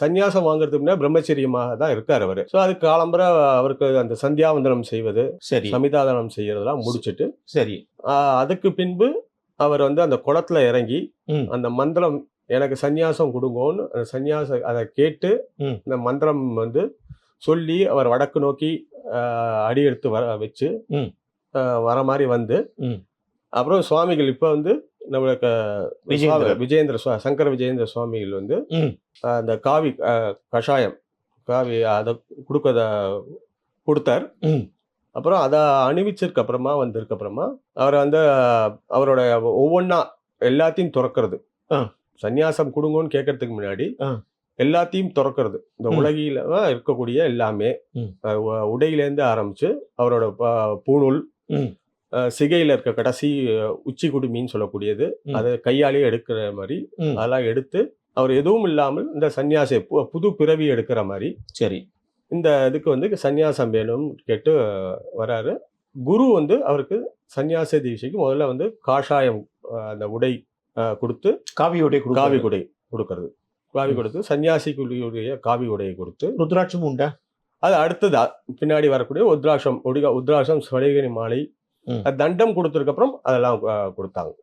சன்னியாசம் வாங்குறதுக்கு முன்னாடி பிரம்மச்சரியமாக தான் இருக்கார் அவரு. ஸோ அதுக்கு காலம்பர அவருக்கு அந்த சந்தியாவந்தனம் செய்வது, சரி சமிதாதனம் செய்யறதெல்லாம் முடிச்சிட்டு, சரி அதுக்கு பின்பு அவர் வந்து அந்த குளத்துல இறங்கி அந்த மந்திரம் எனக்கு சந்நியாசம் கொடுங்கோன்னு அதை கேட்டு இந்த மந்திரம் வந்து சொல்லி அவர் வடக்கு நோக்கி அடி எடுத்து வச்சு வர மாதிரி வந்து, அப்புறம் சுவாமிகள் இப்ப வந்து நம்மளுக்கு விஜயேந்திர சங்கர விஜயேந்திர சுவாமிகள் வந்து அந்த காவி கஷாயம் காவி அதை கொடுத்தார். அப்புறம் அதை அணிவிச்சதுக்கு அப்புறமா வந்ததுக்கு அப்புறமா அவர் வந்து அவரோட ஒவ்வொன்னா எல்லாத்தையும் துறக்கிறது. சந்நியாசம் கொடுங்கன்னு கேட்கறதுக்கு முன்னாடி எல்லாத்தையும் துறக்கிறது. இந்த உலகில இருக்கக்கூடிய எல்லாமே உடையிலேருந்து ஆரம்பிச்சு அவரோட பூணூல், சிகையில இருக்க கடைசி உச்சி குடுமின்னு சொல்லக்கூடியது, அதை கையாலேயே எடுக்கிற மாதிரி அதெல்லாம் எடுத்து அவர் எதுவும் இல்லாமல் இந்த சன்னியாசி புது பிறவி எடுக்கிற மாதிரி சரி இந்த இதுக்கு வந்து சன்னியாசம் வேணும்னு கேட்டு வராரு. குரு வந்து அவருக்கு சன்னியாச தீட்சைக்கு முதல்ல வந்து காஷாயம் அந்த உடை கொடுத்து காவி கொடை கொடுக்கறது. காவி கொடுத்து சன்னியாசிக்குரிய காவி உடையை கொடுத்து. ருத்ராட்சம் உண்டா? அது அடுத்ததா பின்னாடி வரக்கூடிய உத்ராட்சம் ஸ்வடிகரி மாலை தண்டம் கொடுத்ததுக்கு அப்புறம் அதெல்லாம் கொடுத்தாங்க.